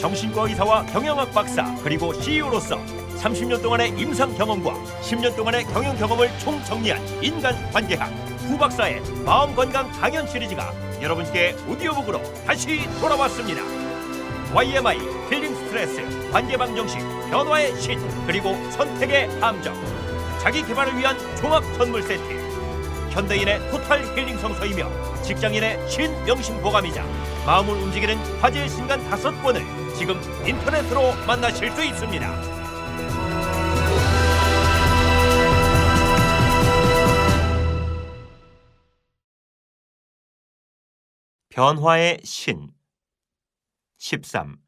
정신과 의사와 경영학 박사 그리고 CEO로서 30년 동안의 임상 경험과 10년 동안의 경영 경험을 총정리한 인간관계학 구 박사의 마음건강 강연 시리즈가 여러분께 오디오북으로 다시 돌아왔습니다. YMI, 힐링 스트레스, 관계방정식, 변화의 신, 그리고 선택의 함정, 자기 개발을 위한 종합 선물 세트, 현대인의 토탈 힐링 성서이며 직장인의 신명심 보감이자 마음을 움직이는 화제의 신간 5권을 지금 인터넷으로 만나실 수 있습니다. 변화의 신 13.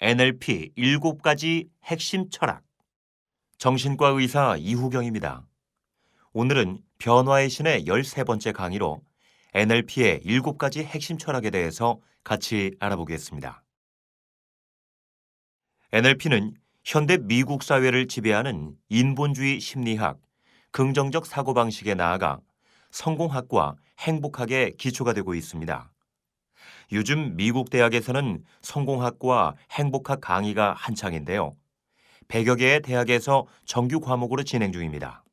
NLP 7가지 핵심 철학. 정신과 의사 이후경입니다. 오늘은 변화의 신의 13번째 강의로 NLP의 7가지 핵심 철학에 대해서 같이 알아보겠습니다. NLP는 현대 미국 사회를 지배하는 인본주의 심리학, 긍정적 사고방식에 나아가 성공학과 행복학의 기초가 되고 있습니다. 요즘 미국 대학에서는 성공학과 행복학 강의가 한창인데요. 100여 개의 대학에서 정규 과목으로 진행 중입니다.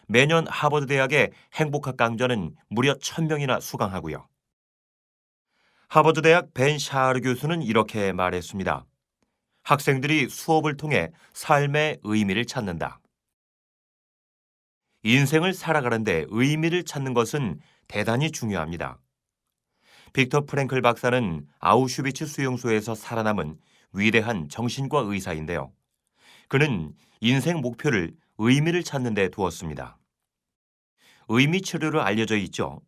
매년 하버드 대학의 행복학 강좌는 무려 1000명이나 수강하고요. 하버드 대학 벤 샤르 교수는 이렇게 말했습니다. 학생들이 수업을 통해 삶의 의미를 찾는다. 인생을 살아가는데 의미를 찾는 것은 대단히 중요합니다. 빅터 프랭클 박사는 아우슈비츠 수용소에서 살아남은 위대한 정신과 의사인데요. 그는 인생 목표를 의미를 찾는 데 두었습니다. 의미 치료로 알려져 있죠.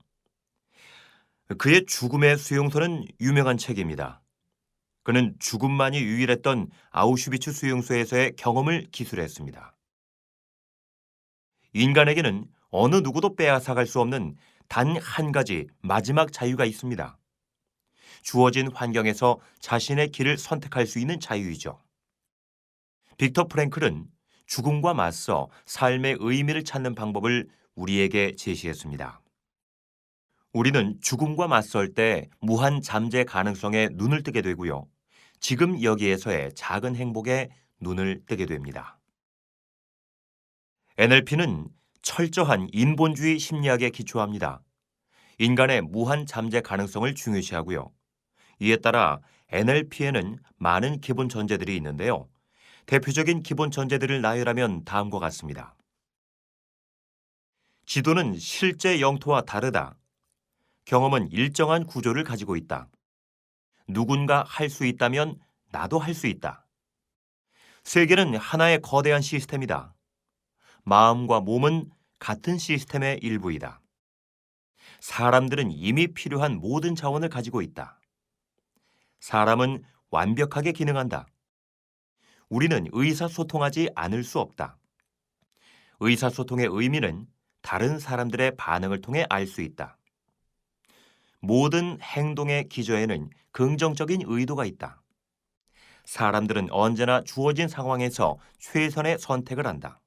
그의 죽음의 수용소는 유명한 책입니다. 그는 죽음만이 유일했던 아우슈비츠 수용소에서의 경험을 기술했습니다. 인간에게는 어느 누구도 빼앗아갈 수 없는 단 한 가지 마지막 자유가 있습니다. 주어진 환경에서 자신의 길을 선택할 수 있는 자유이죠. 빅터 프랭클은 죽음과 맞서 삶의 의미를 찾는 방법을 우리에게 제시했습니다. 우리는 죽음과 맞설 때 무한 잠재 가능성에 눈을 뜨게 되고요. 지금 여기에서의 작은 행복에 눈을 뜨게 됩니다. NLP는 철저한 인본주의 심리학에 기초합니다. 인간의 무한 잠재 가능성을 중요시하고요. 이에 따라 NLP에는 많은 기본 전제들이 있는데요. 대표적인 기본 전제들을 나열하면 다음과 같습니다. 지도는 실제 영토와 다르다. 경험은 일정한 구조를 가지고 있다. 누군가 할 수 있다면 나도 할 수 있다. 세계는 하나의 거대한 시스템이다. 마음과 몸은 같은 시스템의 일부이다. 사람들은 이미 필요한 모든 자원을 가지고 있다. 사람은 완벽하게 기능한다. 우리는 의사소통하지 않을 수 없다. 의사소통의 의미는 다른 사람들의 반응을 통해 알 수 있다. 모든 행동의 기저에는 긍정적인 의도가 있다. 사람들은 언제나 주어진 상황에서 최선의 선택을 한다.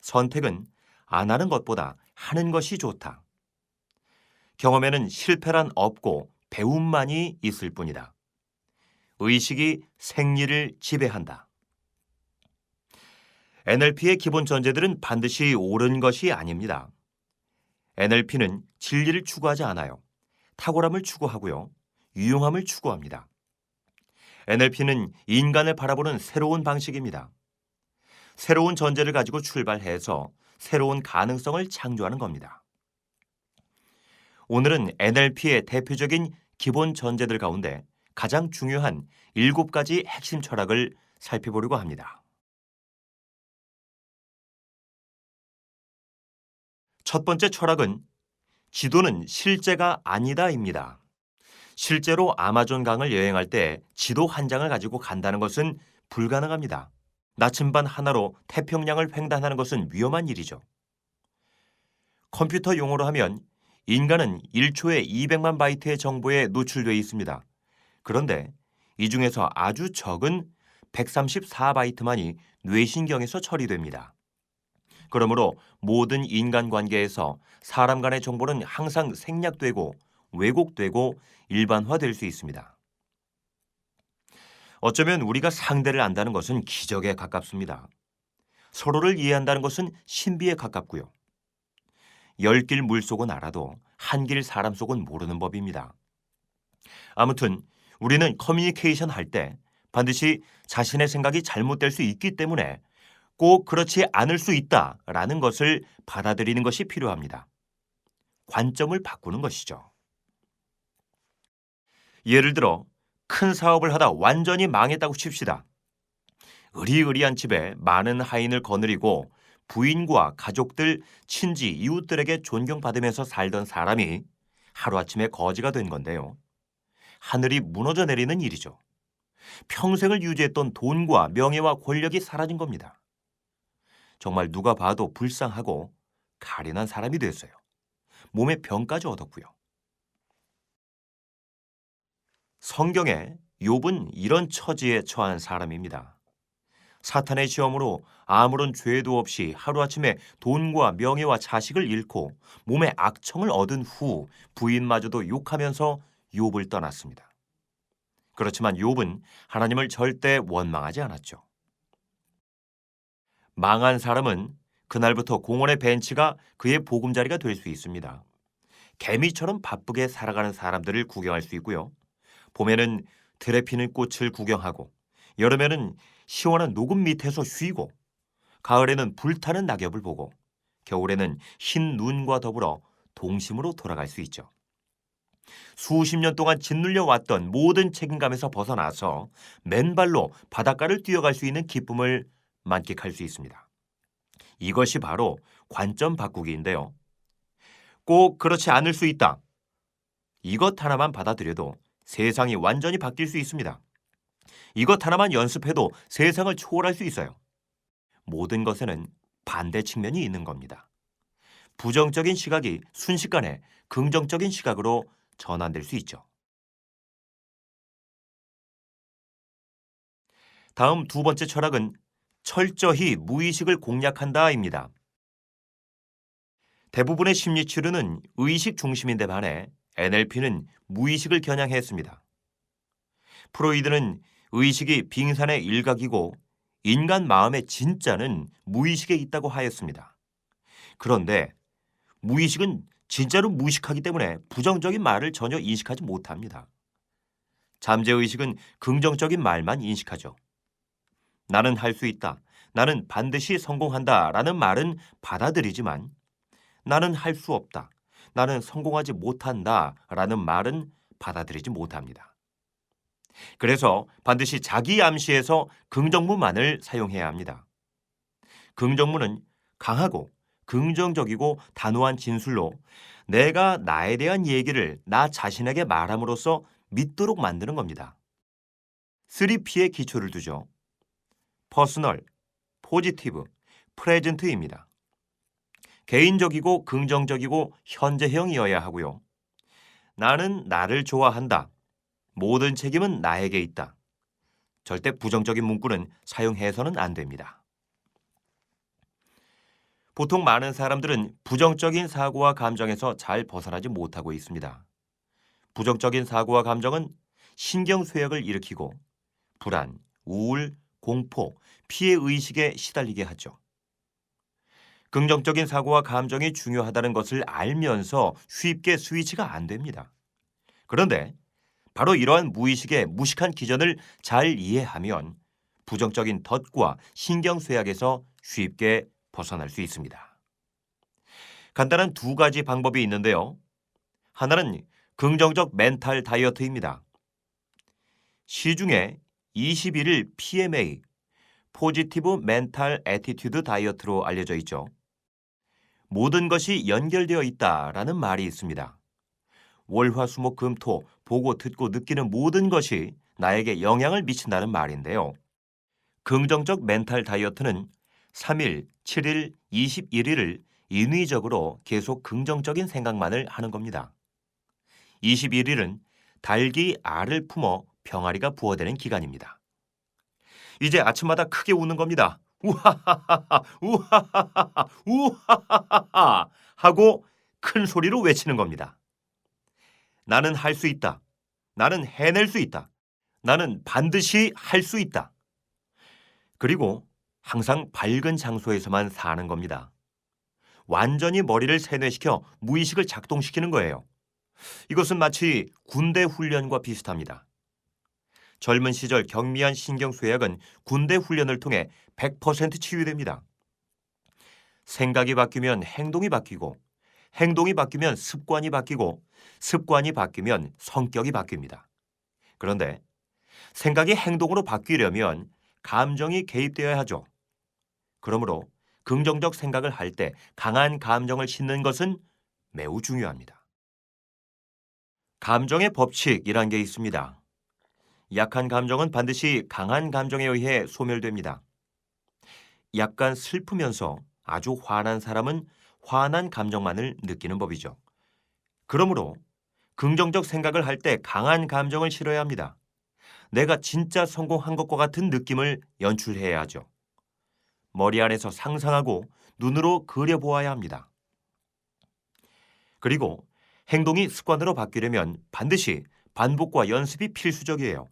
선택은 안 하는 것보다 하는 것이 좋다. 경험에는 실패란 없고 배움만이 있을 뿐이다. 의식이 생리를 지배한다. NLP의 기본 전제들은 반드시 옳은 것이 아닙니다. NLP는 진리를 추구하지 않아요. 탁월함을 추구하고요. 유용함을 추구합니다. NLP는 인간을 바라보는 새로운 방식입니다. 새로운 전제를 가지고 출발해서 새로운 가능성을 창조하는 겁니다. 오늘은 NLP의 대표적인 기본 전제들 가운데 가장 중요한 7가지 핵심 철학을 살펴보려고 합니다. 첫 번째 철학은 지도는 실제가 아니다입니다. 실제로 아마존 강을 여행할 때 지도 한 장을 가지고 간다는 것은 불가능합니다. 나침반 하나로 태평양을 횡단하는 것은 위험한 일이죠. 컴퓨터 용어로 하면 인간은 1초에 200만 바이트의 정보에 노출되어 있습니다. 그런데 이 중에서 아주 적은 134바이트만이 뇌신경에서 처리됩니다. 그러므로 모든 인간관계에서 사람 간의 정보는 항상 생략되고 왜곡되고 일반화될 수 있습니다. 어쩌면 우리가 상대를 안다는 것은 기적에 가깝습니다. 서로를 이해한다는 것은 신비에 가깝고요. 열 길 물속은 알아도 한 길 사람 속은 모르는 법입니다. 아무튼 우리는 커뮤니케이션 할 때 반드시 자신의 생각이 잘못될 수 있기 때문에 꼭 그렇지 않을 수 있다라는 것을 받아들이는 것이 필요합니다. 관점을 바꾸는 것이죠. 예를 들어 큰 사업을 하다 완전히 망했다고 칩시다. 으리으리한 집에 많은 하인을 거느리고 부인과 가족들, 친지, 이웃들에게 존경받으면서 살던 사람이 하루아침에 거지가 된 건데요. 하늘이 무너져 내리는 일이죠. 평생을 유지했던 돈과 명예와 권력이 사라진 겁니다. 정말 누가 봐도 불쌍하고 가련한 사람이 됐어요. 몸에 병까지 얻었고요. 성경에 욥은 이런 처지에 처한 사람입니다. 사탄의 시험으로 아무런 죄도 없이 하루아침에 돈과 명예와 자식을 잃고 몸에 악청을 얻은 후 부인마저도 욕하면서 욥을 떠났습니다. 그렇지만 욥은 하나님을 절대 원망하지 않았죠. 망한 사람은 그날부터 공원의 벤치가 그의 보금자리가 될 수 있습니다. 개미처럼 바쁘게 살아가는 사람들을 구경할 수 있고요. 봄에는 들에 피는 꽃을 구경하고 여름에는 시원한 녹음 밑에서 쉬고 가을에는 불타는 낙엽을 보고 겨울에는 흰 눈과 더불어 동심으로 돌아갈 수 있죠. 수십 년 동안 짓눌려 왔던 모든 책임감에서 벗어나서 맨발로 바닷가를 뛰어갈 수 있는 기쁨을 만끽할 수 있습니다. 이것이 바로 관점 바꾸기인데요. 꼭 그렇지 않을 수 있다. 이것 하나만 받아들여도 세상이 완전히 바뀔 수 있습니다. 이것 하나만 연습해도 세상을 초월할 수 있어요. 모든 것에는 반대 측면이 있는 겁니다. 부정적인 시각이 순식간에 긍정적인 시각으로 전환될 수 있죠. 다음 두 번째 철학은 철저히 무의식을 공략한다입니다. 대부분의 심리치료는 의식 중심인데 반해 NLP는 무의식을 겨냥했습니다. 프로이드는 의식이 빙산의 일각이고 인간 마음의 진짜는 무의식에 있다고 하였습니다. 그런데 무의식은 진짜로 무식하기 때문에 부정적인 말을 전혀 인식하지 못합니다. 잠재의식은 긍정적인 말만 인식하죠. 나는 할 수 있다. 나는 반드시 성공한다. 라는 말은 받아들이지만 나는 할 수 없다. 나는 성공하지 못한다. 라는 말은 받아들이지 못합니다. 그래서 반드시 자기 암시에서 긍정문만을 사용해야 합니다. 긍정문은 강하고 긍정적이고 단호한 진술로 내가 나에 대한 얘기를 나 자신에게 말함으로써 믿도록 만드는 겁니다. 3P의 기초를 두죠. 퍼스널, 포지티브, 프레젠트입니다. 개인적이고 긍정적이고 현재형이어야 하고요. 나는 나를 좋아한다. 모든 책임은 나에게 있다. 절대 부정적인 문구는 사용해서는 안 됩니다. 보통 많은 사람들은 부정적인 사고와 감정에서 잘 벗어나지 못하고 있습니다. 부정적인 사고와 감정은 신경쇠약을 일으키고 불안, 우울, 공포, 피해의식에 시달리게 하죠. 긍정적인 사고와 감정이 중요하다는 것을 알면서 쉽게 스위치가 안 됩니다. 그런데 바로 이러한 무의식의 무식한 기전을 잘 이해하면 부정적인 덫과 신경쇠약에서 쉽게 벗어날 수 있습니다. 간단한 두 가지 방법이 있는데요. 하나는 긍정적 멘탈 다이어트입니다. 시중에 21일 PMA, 포지티브 멘탈 애티튜드 다이어트로 알려져 있죠. 모든 것이 연결되어 있다라는 말이 있습니다. 월화수목금토 보고 듣고 느끼는 모든 것이 나에게 영향을 미친다는 말인데요. 긍정적 멘탈 다이어트는 3일, 7일, 21일을 인위적으로 계속 긍정적인 생각만을 하는 겁니다. 21일은 닭이 알을 품어 병아리가 부어대는 기간입니다. 이제 아침마다 크게 웃는 겁니다. 우하하하하, 우하하하하, 우하하하하 하고 큰 소리로 외치는 겁니다. 나는 할 수 있다. 나는 해낼 수 있다. 나는 반드시 할 수 있다. 그리고 항상 밝은 장소에서만 사는 겁니다. 완전히 머리를 세뇌시켜 무의식을 작동시키는 거예요. 이것은 마치 군대 훈련과 비슷합니다. 젊은 시절 경미한 신경쇠약은 군대 훈련을 통해 100% 치유됩니다. 생각이 바뀌면 행동이 바뀌고, 행동이 바뀌면 습관이 바뀌고, 습관이 바뀌면 성격이 바뀝니다. 그런데 생각이 행동으로 바뀌려면 감정이 개입되어야 하죠. 그러므로 긍정적 생각을 할 때 강한 감정을 싣는 것은 매우 중요합니다. 감정의 법칙이란 게 있습니다. 약한 감정은 반드시 강한 감정에 의해 소멸됩니다. 약간 슬프면서 아주 화난 사람은 화난 감정만을 느끼는 법이죠. 그러므로 긍정적 생각을 할 때 강한 감정을 실어야 합니다. 내가 진짜 성공한 것과 같은 느낌을 연출해야 하죠. 머리 안에서 상상하고 눈으로 그려보아야 합니다. 그리고 행동이 습관으로 바뀌려면 반드시 반복과 연습이 필수적이에요.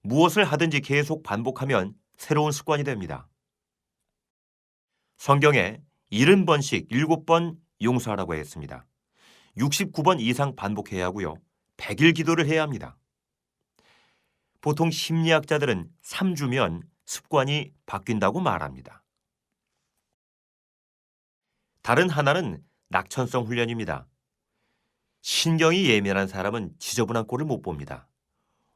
무엇을 하든지 계속 반복하면 새로운 습관이 됩니다. 성경에 70번씩 7번 용서하라고 했습니다. 69번 이상 반복해야 하고요. 100일 기도를 해야 합니다. 보통 심리학자들은 3주면 습관이 바뀐다고 말합니다. 다른 하나는 낙천성 훈련입니다. 신경이 예민한 사람은 지저분한 꼴을 못 봅니다.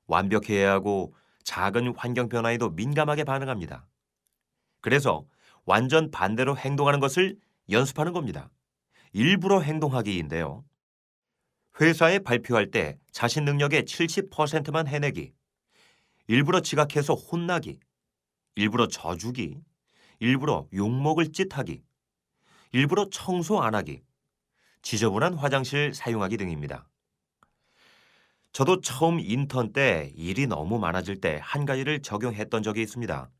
완벽해야 하고 작은 환경 변화에도 민감하게 반응합니다. 그래서 완전 반대로 행동하는 것을 연습하는 겁니다. 일부러 행동하기인데요. 회사에 발표할 때 자신 능력의 70%만 해내기, 일부러 지각해서 혼나기, 일부러 져주기, 일부러 욕먹을 짓 하기, 일부러 청소 안 하기, 지저분한 화장실 사용하기 등입니다. 저도 처음 인턴 때 일이 너무 많아질 때 한 가지를 적용했던 적이 있습니다.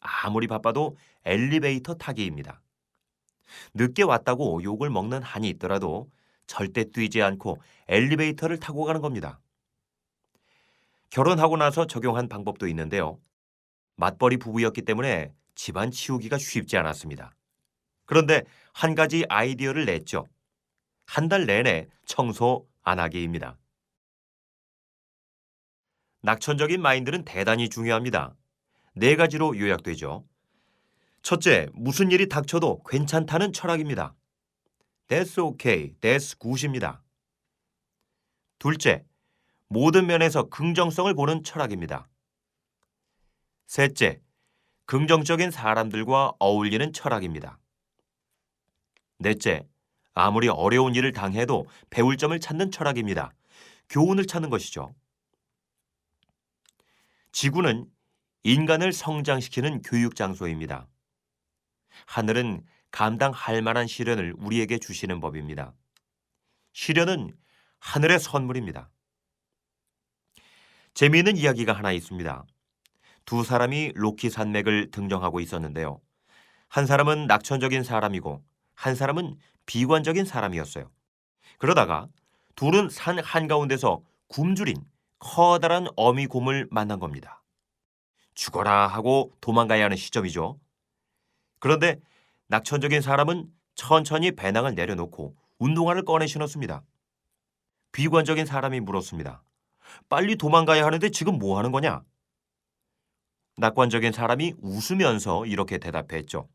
아무리 바빠도 엘리베이터 타기입니다. 늦게 왔다고 욕을 먹는 한이 있더라도 절대 뛰지 않고 엘리베이터를 타고 가는 겁니다. 결혼하고 나서 적용한 방법도 있는데요. 맞벌이 부부였기 때문에 집안 치우기가 쉽지 않았습니다. 그런데 한 가지 아이디어를 냈죠. 한 달 내내 청소 안 하기입니다. 낙천적인 마인드는 대단히 중요합니다. 4가지로 요약되죠. 첫째, 무슨 일이 닥쳐도 괜찮다는 철학입니다. That's okay, that's good입니다. 둘째, 모든 면에서 긍정성을 보는 철학입니다. 셋째, 긍정적인 사람들과 어울리는 철학입니다. 넷째, 아무리 어려운 일을 당해도 배울 점을 찾는 철학입니다. 교훈을 찾는 것이죠. 지구는 인간을 성장시키는 교육 장소입니다. 하늘은 감당할 만한 시련을 우리에게 주시는 법입니다. 시련은 하늘의 선물입니다. 재미있는 이야기가 하나 있습니다. 2사람이 로키 산맥을 등정하고 있었는데요. 한 사람은 낙천적인 사람이고 한 사람은 비관적인 사람이었어요. 그러다가 둘은 산 한가운데서 굶주린 커다란 어미곰을 만난 겁니다. 죽어라 하고 도망가야 하는 시점이죠. 그런데 낙천적인 사람은 천천히 배낭을 내려놓고 운동화를 꺼내 신었습니다. 비관적인 사람이 물었습니다. 빨리 도망가야 하는데 지금 뭐 하는 거냐? 낙관적인 사람이 웃으면서 이렇게 대답했죠.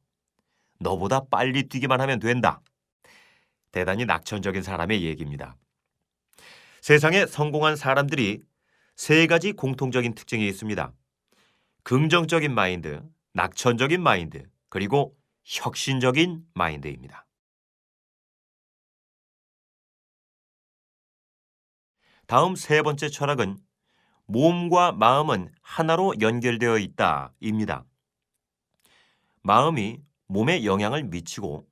너보다 빨리 뛰기만 하면 된다. 대단히 낙천적인 사람의 얘기입니다. 세상에 성공한 사람들이 3가지 공통적인 특징이 있습니다. 긍정적인 마인드, 낙천적인 마인드, 그리고 혁신적인 마인드입니다. 다음 3번째 철학은 몸과 마음은 하나로 연결되어 있다입니다. 마음이 몸에 영향을 미치고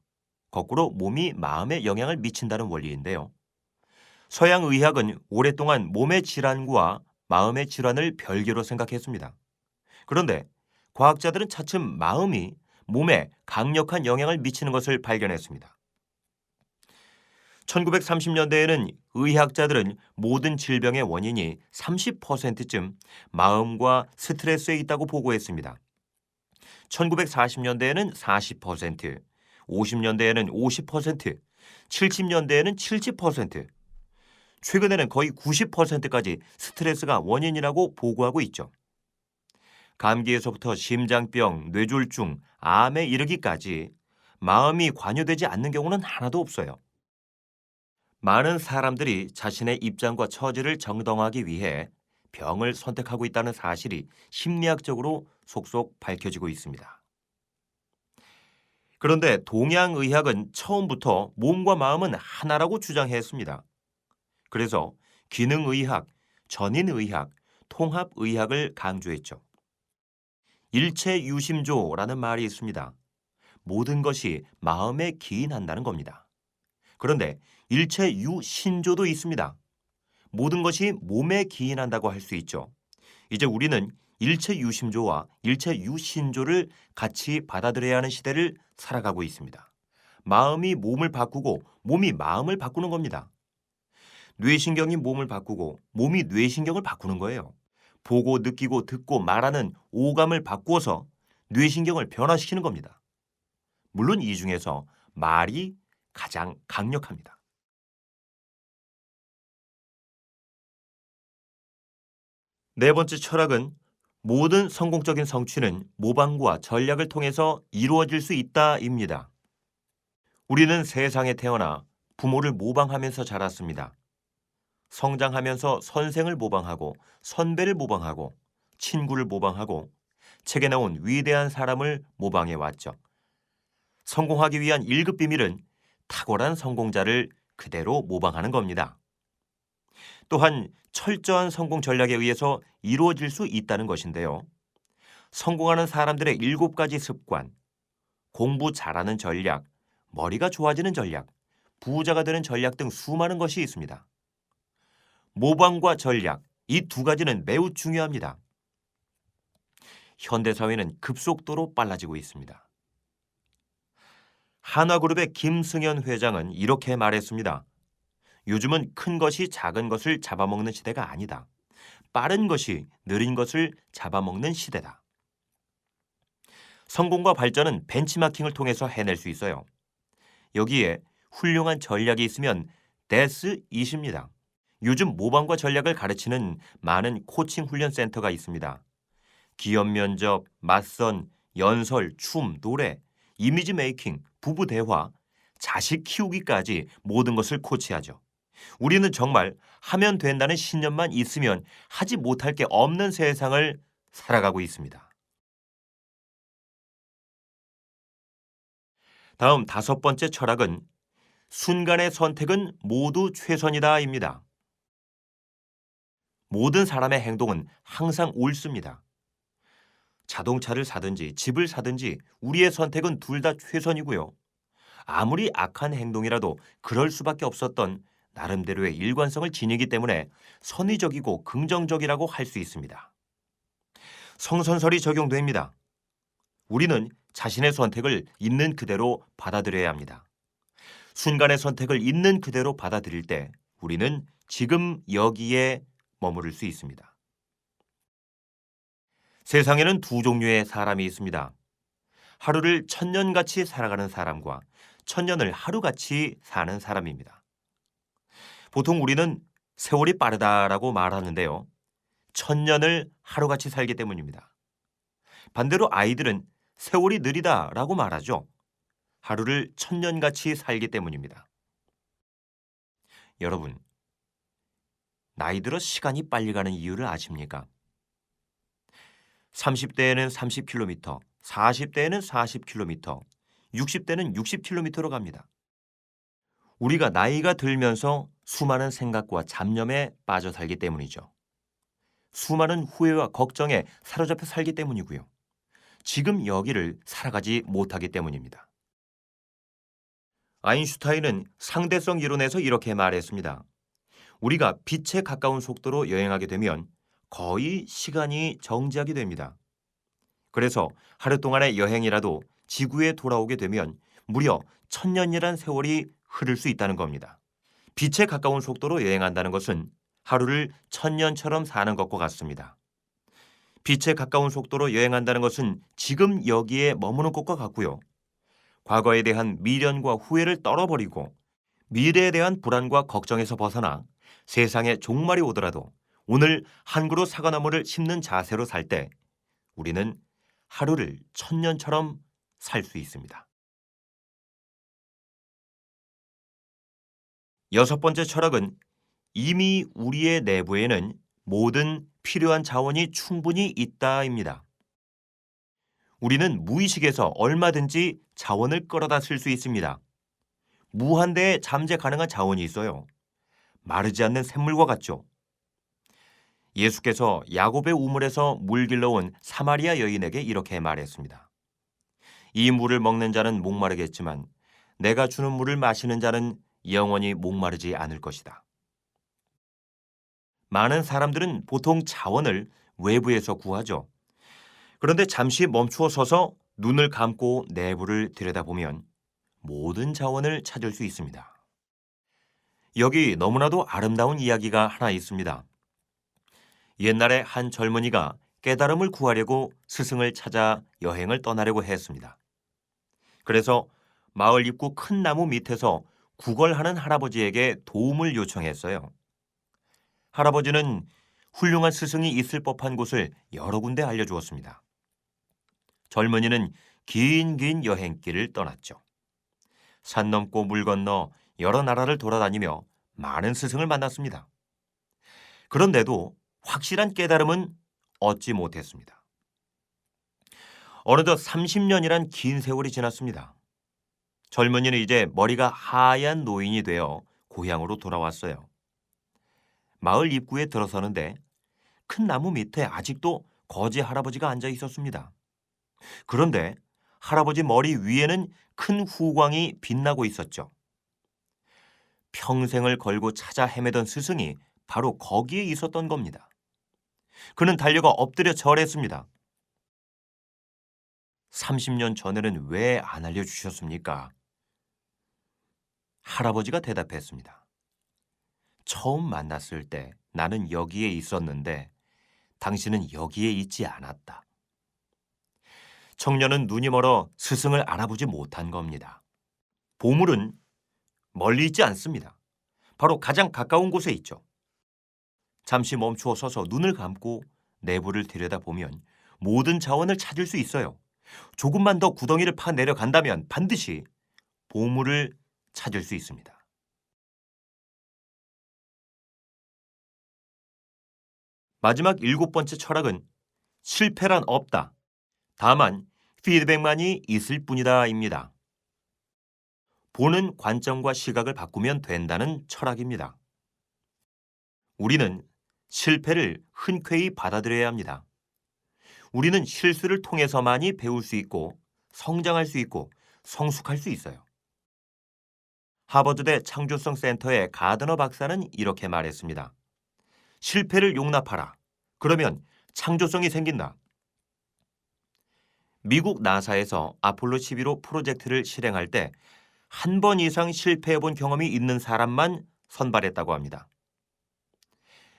거꾸로 몸이 마음에 영향을 미친다는 원리인데요. 서양 의학은 오랫동안 몸의 질환과 마음의 질환을 별개로 생각했습니다. 그런데 과학자들은 차츰 마음이 몸에 강력한 영향을 미치는 것을 발견했습니다. 1930년대에는 의학자들은 모든 질병의 원인이 30%쯤 마음과 스트레스에 있다고 보고했습니다. 1940년대에는 40%, 50년대에는 50%, 70년대에는 70%, 최근에는 거의 90%까지 스트레스가 원인이라고 보고하고 있죠. 감기에서부터 심장병, 뇌졸중, 암에 이르기까지 마음이 관여되지 않는 경우는 하나도 없어요. 많은 사람들이 자신의 입장과 처지를 정당화하기 위해 병을 선택하고 있다는 사실이 심리학적으로 속속 밝혀지고 있습니다. 그런데 동양의학은 처음부터 몸과 마음은 하나라고 주장했습니다. 그래서 기능의학, 전인의학, 통합의학을 강조했죠. 일체유심조라는 말이 있습니다. 모든 것이 마음에 기인한다는 겁니다. 그런데 일체유신조도 있습니다. 모든 것이 몸에 기인한다고 할 수 있죠. 이제 우리는 일체유심조와 일체유신조를 같이 받아들여야 하는 시대를 살아가고 있습니다. 마음이 몸을 바꾸고 몸이 마음을 바꾸는 겁니다. 뇌신경이 몸을 바꾸고 몸이 뇌신경을 바꾸는 거예요. 보고 느끼고 듣고 말하는 오감을 바꾸어서 뇌신경을 변화시키는 겁니다. 물론 이 중에서 말이 가장 강력합니다. 네 번째 철학은 모든 성공적인 성취는 모방과 전략을 통해서 이루어질 수 있다입니다. 우리는 세상에 태어나 부모를 모방하면서 자랐습니다. 성장하면서 선생을 모방하고 선배를 모방하고 친구를 모방하고 책에 나온 위대한 사람을 모방해 왔죠. 성공하기 위한 1급 비밀은 탁월한 성공자를 그대로 모방하는 겁니다. 또한 철저한 성공 전략에 의해서 이루어질 수 있다는 것인데요. 성공하는 사람들의 7가지 습관, 공부 잘하는 전략, 머리가 좋아지는 전략, 부자가 되는 전략 등 수많은 것이 있습니다. 모방과 전략, 이 2가지는 매우 중요합니다. 현대사회는 급속도로 빨라지고 있습니다. 한화그룹의 김승현 회장은 이렇게 말했습니다. 요즘은 큰 것이 작은 것을 잡아먹는 시대가 아니다. 빠른 것이 느린 것을 잡아먹는 시대다. 성공과 발전은 벤치마킹을 통해서 해낼 수 있어요. 여기에 훌륭한 전략이 있으면 That's it입니다. 요즘 모방과 전략을 가르치는 많은 코칭 훈련 센터가 있습니다. 기업 면접, 맞선, 연설, 춤, 노래, 이미지 메이킹, 부부 대화, 자식 키우기까지 모든 것을 코치하죠. 우리는 정말 하면 된다는 신념만 있으면 하지 못할 게 없는 세상을 살아가고 있습니다. 다음 5번째 철학은 순간의 선택은 모두 최선이다입니다. 모든 사람의 행동은 항상 옳습니다. 자동차를 사든지 집을 사든지 우리의 선택은 둘 다 최선이고요. 아무리 악한 행동이라도 그럴 수밖에 없었던 나름대로의 일관성을 지니기 때문에 선의적이고 긍정적이라고 할 수 있습니다. 성선설이 적용됩니다. 우리는 자신의 선택을 있는 그대로 받아들여야 합니다. 순간의 선택을 있는 그대로 받아들일 때 우리는 지금 여기에 머무를 수 있습니다. 세상에는 2 종류의 사람이 있습니다. 하루를 천년같이 살아가는 사람과 천년을 하루같이 사는 사람입니다. 보통 우리는 세월이 빠르다라고 말하는데요. 천년을 하루같이 살기 때문입니다. 반대로 아이들은 세월이 느리다라고 말하죠. 하루를 천년같이 살기 때문입니다. 여러분, 나이 들어 시간이 빨리 가는 이유를 아십니까? 30대에는 30km, 40대에는 40km, 60대는 60km로 갑니다. 우리가 나이가 들면서 수많은 생각과 잡념에 빠져 살기 때문이죠. 수많은 후회와 걱정에 사로잡혀 살기 때문이고요. 지금 여기를 살아가지 못하기 때문입니다. 아인슈타인은 상대성 이론에서 이렇게 말했습니다. 우리가 빛에 가까운 속도로 여행하게 되면 거의 시간이 정지하게 됩니다. 그래서 하루 동안의 여행이라도 지구에 돌아오게 되면 무려 1000년이란 세월이 흐를 수 있다는 겁니다. 빛에 가까운 속도로 여행한다는 것은 하루를 천년처럼 사는 것과 같습니다. 빛에 가까운 속도로 여행한다는 것은 지금 여기에 머무는 것과 같고요. 과거에 대한 미련과 후회를 떨어버리고 미래에 대한 불안과 걱정에서 벗어나 세상에 종말이 오더라도 오늘 한 그루 사과나무를 심는 자세로 살 때 우리는 하루를 천년처럼 살 수 있습니다. 여섯 번째 철학은 이미 우리의 내부에는 모든 필요한 자원이 충분히 있다입니다. 우리는 무의식에서 얼마든지 자원을 끌어다 쓸 수 있습니다. 무한대의 잠재 가능한 자원이 있어요. 마르지 않는 샘물과 같죠. 예수께서 야곱의 우물에서 물 길러온 사마리아 여인에게 이렇게 말했습니다. 이 물을 먹는 자는 목마르겠지만 내가 주는 물을 마시는 자는 영원히 목마르지 않을 것이다. 많은 사람들은 보통 자원을 외부에서 구하죠. 그런데 잠시 멈추어 서서 눈을 감고 내부를 들여다보면 모든 자원을 찾을 수 있습니다. 여기 너무나도 아름다운 이야기가 하나 있습니다. 옛날에 한 젊은이가 깨달음을 구하려고 스승을 찾아 여행을 떠나려고 했습니다. 그래서 마을 입구 큰 나무 밑에서 구걸하는 할아버지에게 도움을 요청했어요. 할아버지는 훌륭한 스승이 있을 법한 곳을 여러 군데 알려주었습니다. 젊은이는 긴 여행길을 떠났죠. 산 넘고 물 건너 여러 나라를 돌아다니며 많은 스승을 만났습니다. 그런데도 확실한 깨달음은 얻지 못했습니다. 어느덧 30년이란 긴 세월이 지났습니다. 젊은이는 이제 머리가 하얀 노인이 되어 고향으로 돌아왔어요. 마을 입구에 들어서는데 큰 나무 밑에 아직도 거지 할아버지가 앉아 있었습니다. 그런데 할아버지 머리 위에는 큰 후광이 빛나고 있었죠. 평생을 걸고 찾아 헤매던 스승이 바로 거기에 있었던 겁니다. 그는 달려가 엎드려 절했습니다. 30년 전에는 왜 안 알려주셨습니까? 할아버지가 대답했습니다. 처음 만났을 때 나는 여기에 있었는데 당신은 여기에 있지 않았다. 청년은 눈이 멀어 스승을 알아보지 못한 겁니다. 보물은 멀리 있지 않습니다. 바로 가장 가까운 곳에 있죠. 잠시 멈추어 서서 눈을 감고 내부를 들여다보면 모든 자원을 찾을 수 있어요. 조금만 더 구덩이를 파 내려간다면 반드시 보물을 찾을 수 있습니다. 마지막 일곱 번째 철학은 실패란 없다. 다만 피드백만이 있을 뿐이다입니다. 보는 관점과 시각을 바꾸면 된다는 철학입니다. 우리는 실패를 흔쾌히 받아들여야 합니다. 우리는 실수를 통해서만이 배울 수 있고 성장할 수 있고 성숙할 수 있어요. 하버드대 창조성 센터의 가드너 박사는 이렇게 말했습니다. 실패를 용납하라. 그러면 창조성이 생긴다. 미국 나사에서 아폴로 11호 프로젝트를 실행할 때 한 번 이상 실패해본 경험이 있는 사람만 선발했다고 합니다.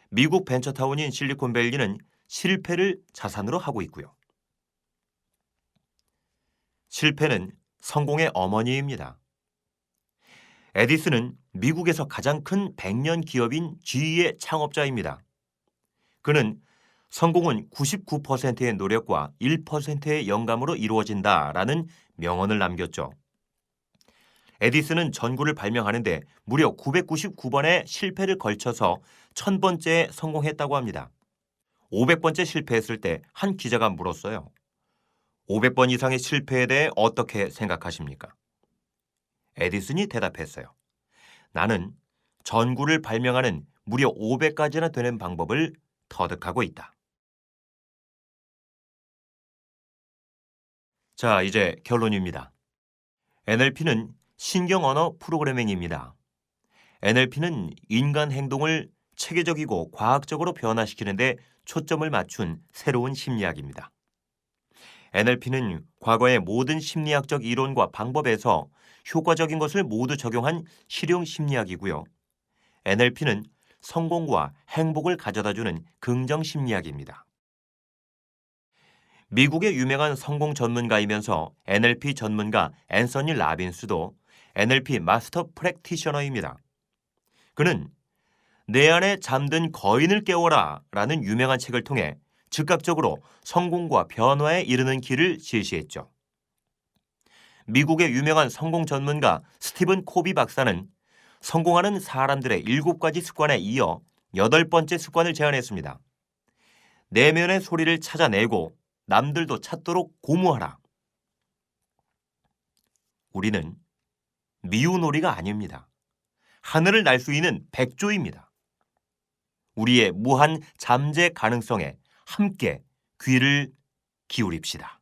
미국 벤처타운인 실리콘밸리는 실패를 자산으로 하고 있고요. 실패는 성공의 어머니입니다. 에디슨은 미국에서 가장 큰 100년 기업인 GE의 창업자입니다. 그는 성공은 99%의 노력과 1%의 영감으로 이루어진다라는 명언을 남겼죠. 에디슨은 전구를 발명하는데 무려 999번의 실패를 걸쳐서 1000번째에 성공했다고 합니다. 500번째 실패했을 때 한 기자가 물었어요. 500번 이상의 실패에 대해 어떻게 생각하십니까? 에디슨이 대답했어요. 나는 전구를 발명하는 무려 500가지나 되는 방법을 터득하고 있다. 자, 이제 결론입니다. NLP는 신경언어 프로그래밍입니다. NLP는 인간 행동을 체계적이고 과학적으로 변화시키는 데 초점을 맞춘 새로운 심리학입니다. NLP는 과거의 모든 심리학적 이론과 방법에서 효과적인 것을 모두 적용한 실용 심리학이고요. NLP는 성공과 행복을 가져다주는 긍정 심리학입니다. 미국의 유명한 성공 전문가이면서 NLP 전문가 앤서니 라빈스도 NLP 마스터 프랙티셔너입니다. 그는 내 안에 잠든 거인을 깨워라 라는 유명한 책을 통해 즉각적으로 성공과 변화에 이르는 길을 제시했죠. 미국의 유명한 성공 전문가 스티븐 코비 박사는 성공하는 사람들의 7가지 습관에 이어 8번째 습관을 제안했습니다. 내면의 소리를 찾아내고 남들도 찾도록 고무하라. 우리는 미운오리가 아닙니다. 하늘을 날 수 있는 백조입니다. 우리의 무한 잠재 가능성에 함께 귀를 기울입시다.